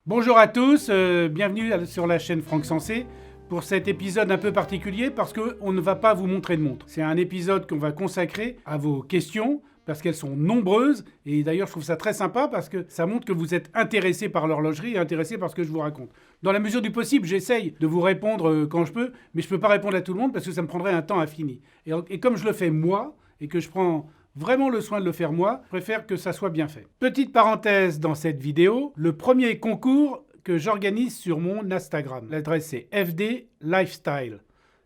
Bonjour à tous, bienvenue sur la chaîne Franck Sensé pour cet épisode un peu particulier parce qu'on ne va pas vous montrer de montre. C'est un épisode qu'on va consacrer à vos questions parce qu'elles sont nombreuses et d'ailleurs je trouve ça très sympa parce que ça montre que vous êtes intéressé par l'horlogerie et intéressé par ce que je vous raconte. Dans la mesure du possible, j'essaye de vous répondre quand je peux, mais je ne peux pas répondre à tout le monde parce que ça me prendrait un temps infini. Et comme je le fais moi et que je prends vraiment le soin de le faire moi, je préfère que ça soit bien fait. Petite parenthèse dans cette vidéo, le premier concours que j'organise sur mon Instagram. L'adresse c'est FD Lifestyle,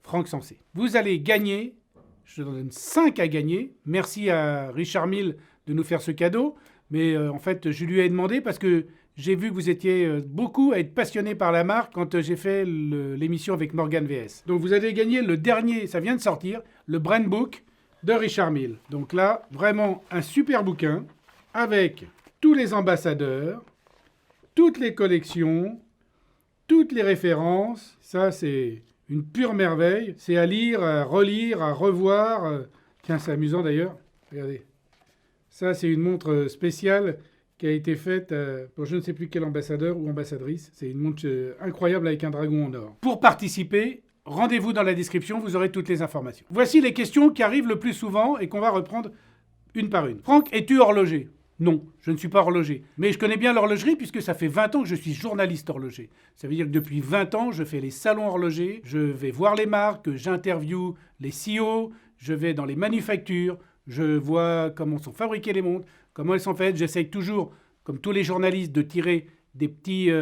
Franck Sensé. Vous allez gagner, je donne 5 à gagner. Merci à Richard Mille de nous faire ce cadeau. Mais en fait, je lui ai demandé parce que j'ai vu que vous étiez beaucoup à être passionné par la marque quand j'ai fait l'émission avec Morgan VS. Donc vous allez gagner le dernier, ça vient de sortir, le Brand Book de Richard Mille. Donc là, vraiment un super bouquin avec tous les ambassadeurs, toutes les collections, toutes les références. Ça, c'est une pure merveille. C'est à lire, à relire, à revoir. Tiens, c'est amusant d'ailleurs. Regardez. Ça, c'est une montre spéciale qui a été faite pour je ne sais plus quel ambassadeur ou ambassadrice. C'est une montre incroyable avec un dragon en or. Pour participer, rendez-vous dans la description, vous aurez toutes les informations. Voici les questions qui arrivent le plus souvent et qu'on va reprendre une par une. Franck, es-tu horloger ? Non, je ne suis pas horloger. Mais je connais bien l'horlogerie puisque ça fait 20 ans que je suis journaliste horloger. Ça veut dire que depuis 20 ans, je fais les salons horlogers, je vais voir les marques, j'interviewe les CEO, je vais dans les manufactures, je vois comment sont fabriquées les montres, comment elles sont faites. J'essaye toujours, comme tous les journalistes, de tirer des petits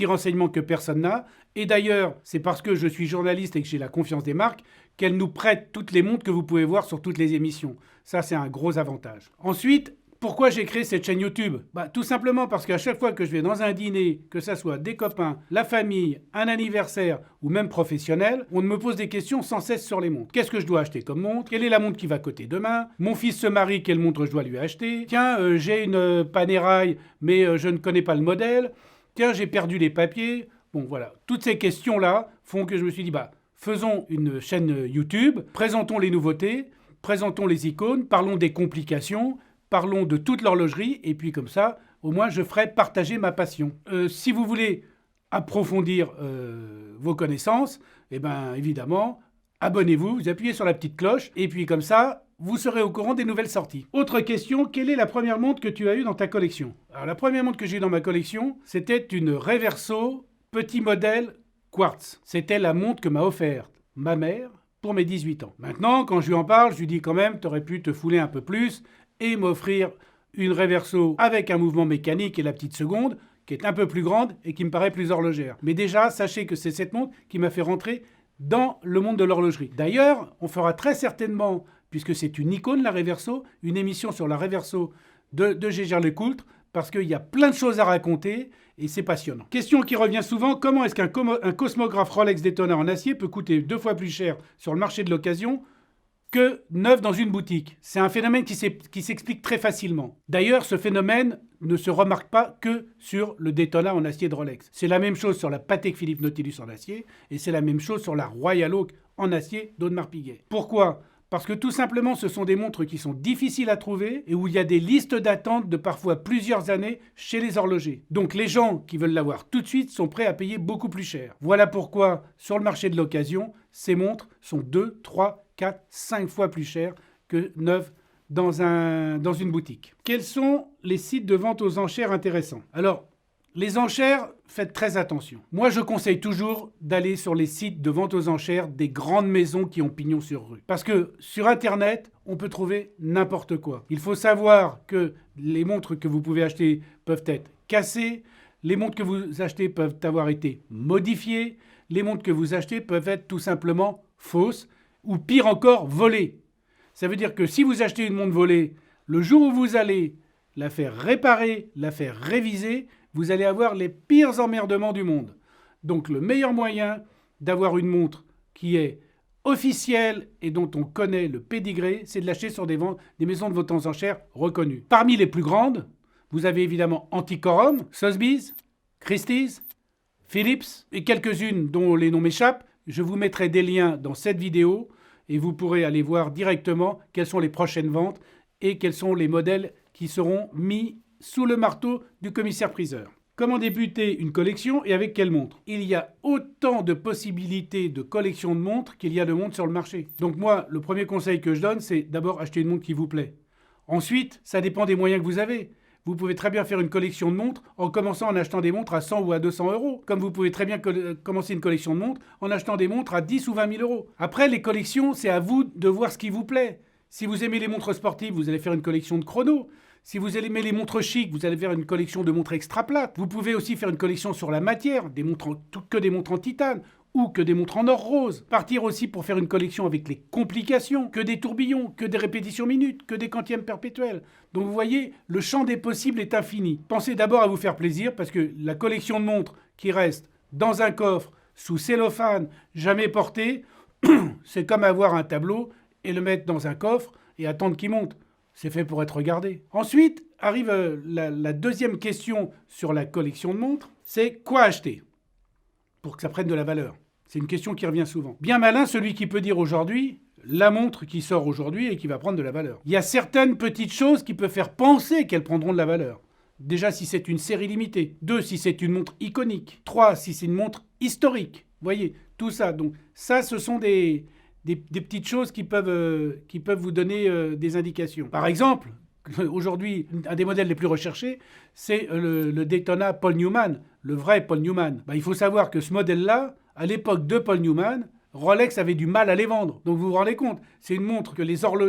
renseignements que personne n'a. Et d'ailleurs, c'est parce que je suis journaliste et que j'ai la confiance des marques qu'elles nous prêtent toutes les montres que vous pouvez voir sur toutes les émissions. Ça, c'est un gros avantage. Ensuite, pourquoi j'ai créé cette chaîne YouTube ? Tout simplement parce qu'à chaque fois que je vais dans un dîner, que ça soit des copains, la famille, un anniversaire ou même professionnel, on me pose des questions sans cesse sur les montres. Qu'est-ce que je dois acheter comme montre ? Quelle est la montre qui va coter demain ? Mon fils se marie, quelle montre je dois lui acheter ? Tiens, j'ai une Panerai, mais je ne connais pas le modèle. Tiens, j'ai perdu les papiers. Bon, voilà. Toutes ces questions-là font que je me suis dit, faisons une chaîne YouTube, présentons les nouveautés, présentons les icônes, parlons des complications, parlons de toute l'horlogerie, et puis comme ça, au moins, je ferai partager ma passion. Si vous voulez approfondir vos connaissances, évidemment, abonnez-vous, vous appuyez sur la petite cloche, et puis comme ça, vous serez au courant des nouvelles sorties. Autre question, quelle est la première montre que tu as eue dans ta collection ? Alors, la première montre que j'ai eue dans ma collection, c'était une Reverso petit modèle quartz. C'était la montre que m'a offerte ma mère pour mes 18 ans. Maintenant, quand je lui en parle, je lui dis quand même, t'aurais pu te fouler un peu plus et m'offrir une Reverso avec un mouvement mécanique et la petite seconde, qui est un peu plus grande et qui me paraît plus horlogère. Mais déjà, sachez que c'est cette montre qui m'a fait rentrer dans le monde de l'horlogerie. D'ailleurs, on fera très certainement, puisque c'est une icône la Reverso, une émission sur la Reverso de Jaeger-LeCoultre, parce qu'il y a plein de choses à raconter et c'est passionnant. Question qui revient souvent, comment est-ce qu'un cosmographe Rolex Daytona en acier peut coûter 2 fois plus cher sur le marché de l'occasion que neuf dans une boutique ? C'est un phénomène qui s'explique très facilement. D'ailleurs, ce phénomène ne se remarque pas que sur le Daytona en acier de Rolex. C'est la même chose sur la Patek Philippe Nautilus en acier et c'est la même chose sur la Royal Oak en acier d'Audemars Piguet. Pourquoi ? Parce que tout simplement, ce sont des montres qui sont difficiles à trouver et où il y a des listes d'attente de parfois plusieurs années chez les horlogers. Donc les gens qui veulent l'avoir tout de suite sont prêts à payer beaucoup plus cher. Voilà pourquoi, sur le marché de l'occasion, ces montres sont 2, 3, 4, 5 fois plus chères que neuves dans une boutique. Quels sont les sites de vente aux enchères intéressants ? Alors, les enchères, faites très attention. Moi, je conseille toujours d'aller sur les sites de vente aux enchères des grandes maisons qui ont pignon sur rue. Parce que sur Internet, on peut trouver n'importe quoi. Il faut savoir que les montres que vous pouvez acheter peuvent être cassées, les montres que vous achetez peuvent avoir été modifiées, les montres que vous achetez peuvent être tout simplement fausses, ou pire encore, volées. Ça veut dire que si vous achetez une montre volée, le jour où vous allez la faire réparer, la faire réviser, vous allez avoir les pires emmerdements du monde. Donc le meilleur moyen d'avoir une montre qui est officielle et dont on connaît le pédigré, c'est de l'acheter sur des maisons de vente aux enchères reconnues. Parmi les plus grandes, vous avez évidemment Antiquorum, Sotheby's, Christie's, Philips et quelques-unes dont les noms m'échappent. Je vous mettrai des liens dans cette vidéo et vous pourrez aller voir directement quelles sont les prochaines ventes et quels sont les modèles qui seront mis sous le marteau du commissaire-priseur. Comment débuter une collection et avec quelle montre? Il y a autant de possibilités de collection de montres qu'il y a de montres sur le marché. Donc moi, le premier conseil que je donne, c'est d'abord acheter une montre qui vous plaît. Ensuite, ça dépend des moyens que vous avez. Vous pouvez très bien faire une collection de montres en commençant en achetant des montres à 100 ou à 200 euros. Comme vous pouvez très bien commencer une collection de montres en achetant des montres à 10 ou 20 000 euros. Après, les collections, c'est à vous de voir ce qui vous plaît. Si vous aimez les montres sportives, vous allez faire une collection de chronos. Si vous aimez les montres chic, vous allez faire une collection de montres extra plates. Vous pouvez aussi faire une collection sur la matière, que des montres en titane ou que des montres en or rose. Partir aussi pour faire une collection avec les complications, que des tourbillons, que des répétitions minutes, que des quantièmes perpétuels. Donc vous voyez, le champ des possibles est infini. Pensez d'abord à vous faire plaisir parce que la collection de montres qui reste dans un coffre, sous cellophane, jamais portée, c'est comme avoir un tableau et le mettre dans un coffre et attendre qu'il monte. C'est fait pour être regardé. Ensuite, arrive la deuxième question sur la collection de montres, c'est quoi acheter pour que ça prenne de la valeur. C'est une question qui revient souvent. Bien malin celui qui peut dire aujourd'hui la montre qui sort aujourd'hui et qui va prendre de la valeur. Il y a certaines petites choses qui peuvent faire penser qu'elles prendront de la valeur. Déjà si c'est une série limitée. 2 si c'est une montre iconique. 3 si c'est une montre historique. Vous voyez, tout ça. Donc ça, ce sont des petites choses qui peuvent vous donner des indications. Par exemple, aujourd'hui, un des modèles les plus recherchés, c'est le Daytona Paul Newman, le vrai Paul Newman. Il faut savoir que ce modèle-là, à l'époque de Paul Newman, Rolex avait du mal à les vendre. Donc vous vous rendez compte, c'est une montre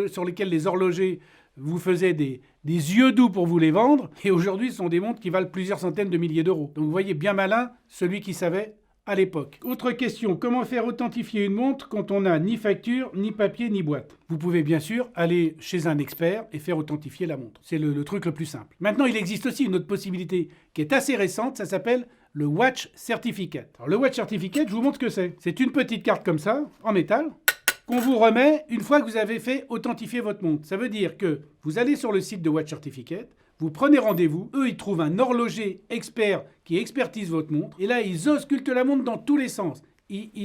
sur lesquelles les horlogers vous faisaient des yeux doux pour vous les vendre. Et aujourd'hui, ce sont des montres qui valent plusieurs centaines de milliers d'euros. Donc vous voyez, bien malin, celui qui savait à l'époque. Autre question, comment faire authentifier une montre quand on n'a ni facture, ni papier, ni boîte? Vous pouvez bien sûr aller chez un expert et faire authentifier la montre. C'est le truc le plus simple. Maintenant, il existe aussi une autre possibilité qui est assez récente, ça s'appelle le Watch Certificate. Alors le Watch Certificate, je vous montre ce que c'est. C'est une petite carte comme ça, en métal, qu'on vous remet une fois que vous avez fait authentifier votre montre. Ça veut dire que vous allez sur le site de Watch Certificate, vous prenez rendez-vous, eux ils trouvent un horloger expert qui expertise votre montre, et là ils auscultent la montre dans tous les sens.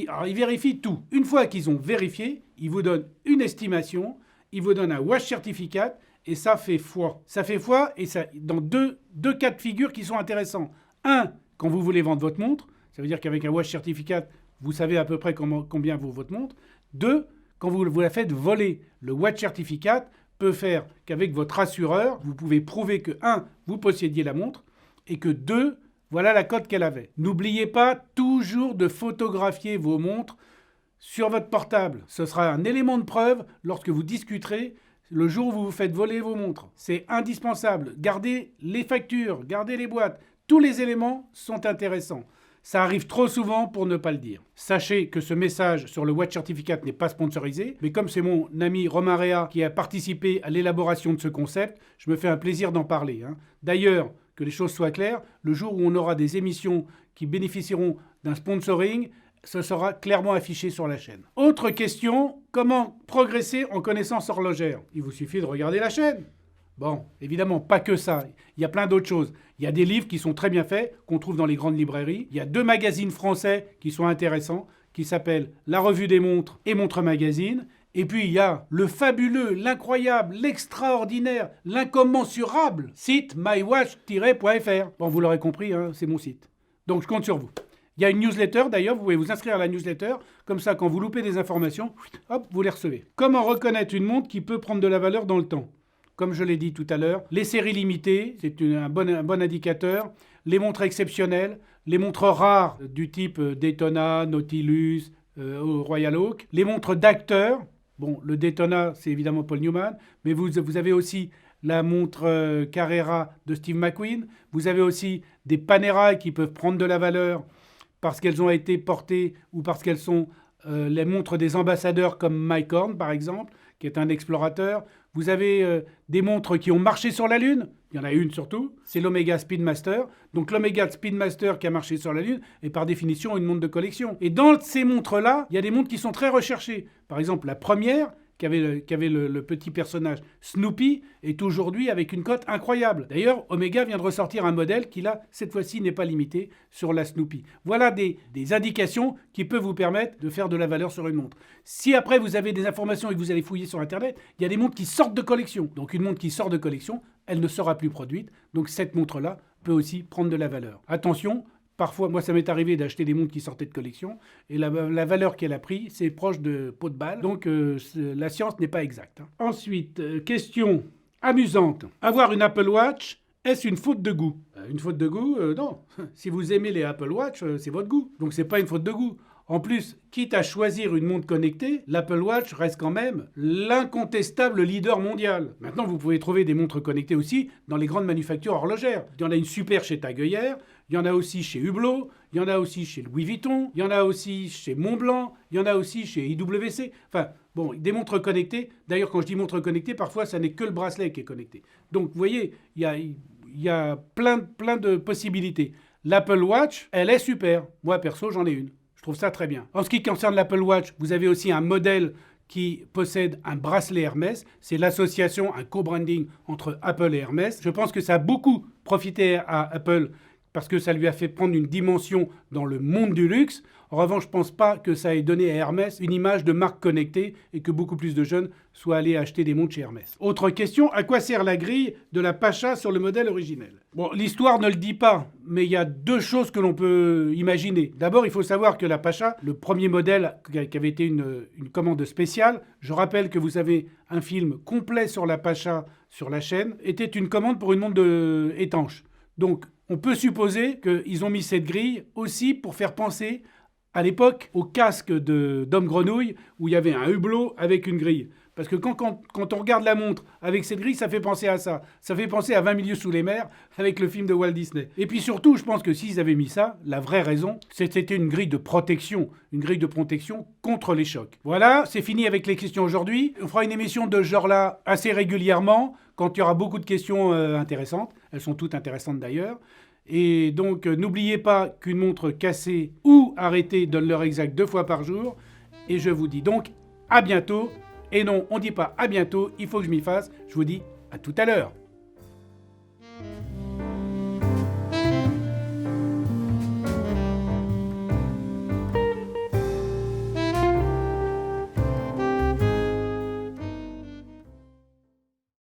Alors, ils vérifient tout. Une fois qu'ils ont vérifié, ils vous donnent une estimation, ils vous donnent un Watch Certificate, et ça fait foi. Ça fait foi, et ça dans deux cas de figure qui sont intéressants. Un, quand vous voulez vendre votre montre, ça veut dire qu'avec un Watch Certificate, vous savez à peu près combien vaut votre montre. 2, quand vous la faites voler, le Watch Certificate peut faire qu'avec votre assureur, vous pouvez prouver que 1, vous possédiez la montre, et que 2, voilà la cote qu'elle avait. N'oubliez pas toujours de photographier vos montres sur votre portable. Ce sera un élément de preuve lorsque vous discuterez le jour où vous vous faites voler vos montres. C'est indispensable. Gardez les factures, gardez les boîtes. Tous les éléments sont intéressants. Ça arrive trop souvent pour ne pas le dire. Sachez que ce message sur le Watch Certificate n'est pas sponsorisé, mais comme c'est mon ami Romain Réa qui a participé à l'élaboration de ce concept, je me fais un plaisir d'en parler. D'ailleurs, que les choses soient claires, le jour où on aura des émissions qui bénéficieront d'un sponsoring, ce sera clairement affiché sur la chaîne. Autre question, comment progresser en connaissances horlogères? Il vous suffit de regarder la chaîne. Bon, évidemment, pas que ça. Il y a plein d'autres choses. Il y a des livres qui sont très bien faits, qu'on trouve dans les grandes librairies. Il y a 2 magazines français qui sont intéressants, qui s'appellent La Revue des Montres et Montre Magazine. Et puis, il y a le fabuleux, l'incroyable, l'extraordinaire, l'incommensurable site mywatch-fr. Bon, vous l'aurez compris, c'est mon site. Donc, je compte sur vous. Il y a une newsletter, d'ailleurs, vous pouvez vous inscrire à la newsletter. Comme ça, quand vous loupez des informations, hop, vous les recevez. Comment reconnaître une montre qui peut prendre de la valeur dans le temps? Comme je l'ai dit tout à l'heure, les séries limitées, c'est un bon indicateur. Les montres exceptionnelles, les montres rares du type Daytona, Nautilus, Royal Oak. Les montres d'acteurs, bon, le Daytona, c'est évidemment Paul Newman, mais vous avez aussi la montre Carrera de Steve McQueen. Vous avez aussi des Panerai qui peuvent prendre de la valeur parce qu'elles ont été portées ou parce qu'elles sont les montres des ambassadeurs comme Mike Horn, par exemple, qui est un explorateur. Vous avez des montres qui ont marché sur la Lune. Il y en a une surtout, c'est l'Omega Speedmaster. Donc l'Omega Speedmaster qui a marché sur la Lune est par définition une montre de collection. Et dans ces montres-là, il y a des montres qui sont très recherchées. Par exemple, la première, qui avait le petit personnage Snoopy, est aujourd'hui avec une cote incroyable. D'ailleurs, Omega vient de ressortir un modèle qui, là, cette fois-ci, n'est pas limité sur la Snoopy. Voilà des indications qui peuvent vous permettre de faire de la valeur sur une montre. Si après, vous avez des informations et que vous allez fouiller sur Internet, il y a des montres qui sortent de collection. Donc, une montre qui sort de collection, elle ne sera plus produite. Donc, cette montre-là peut aussi prendre de la valeur. Attention, parfois, moi ça m'est arrivé d'acheter des montres qui sortaient de collection, et la valeur qu'elle a pris, c'est proche de pot de balle, donc la science n'est pas exacte. Ensuite, question amusante. Avoir une Apple Watch, est-ce une faute de goût? Une faute de goût, non. Si vous aimez les Apple Watch, c'est votre goût. Donc c'est pas une faute de goût. En plus, quitte à choisir une montre connectée, l'Apple Watch reste quand même l'incontestable leader mondial. Maintenant, vous pouvez trouver des montres connectées aussi dans les grandes manufactures horlogères. Il y en a une super chez Tag Heuer, il y en a aussi chez Hublot, il y en a aussi chez Louis Vuitton, il y en a aussi chez Montblanc, il y en a aussi chez IWC. Enfin, bon, des montres connectées. D'ailleurs, quand je dis montre connectée, parfois, ça n'est que le bracelet qui est connecté. Donc, vous voyez, il y a plein de possibilités. L'Apple Watch, elle est super. Moi, perso, j'en ai une. Je trouve ça très bien. En ce qui concerne l'Apple Watch, vous avez aussi un modèle qui possède un bracelet Hermès. C'est l'association, un co-branding entre Apple et Hermès. Je pense que ça a beaucoup profité à Apple parce que ça lui a fait prendre une dimension dans le monde du luxe. En revanche, je ne pense pas que ça ait donné à Hermès une image de marque connectée et que beaucoup plus de jeunes soient allés acheter des montres chez Hermès. Autre question, à quoi sert la grille de la Pasha sur le modèle originel? Bon, l'histoire ne le dit pas, mais il y a deux choses que l'on peut imaginer. D'abord, il faut savoir que la Pasha, le premier modèle qui avait été une commande spéciale, je rappelle que vous avez un film complet sur la Pasha sur la chaîne, était une commande pour une montre étanche. Donc, on peut supposer qu'ils ont mis cette grille aussi pour faire penser à l'époque au casque d'Homme Grenouille où il y avait un hublot avec une grille. Parce que quand on regarde la montre avec cette grille, ça fait penser à ça. Ça fait penser à 20 milieux sous les mers avec le film de Walt Disney. Et puis surtout, je pense que s'ils avaient mis ça, la vraie raison, c'était une grille de protection. Une grille de protection contre les chocs. Voilà, c'est fini avec les questions aujourd'hui. On fera une émission de ce genre-là assez régulièrement quand il y aura beaucoup de questions intéressantes. Elles sont toutes intéressantes d'ailleurs. Et donc, n'oubliez pas qu'une montre cassée ou arrêtée donne l'heure exacte 2 fois par jour. Et je vous dis donc à bientôt. Et non, on ne dit pas à bientôt, il faut que je m'y fasse. Je vous dis à tout à l'heure.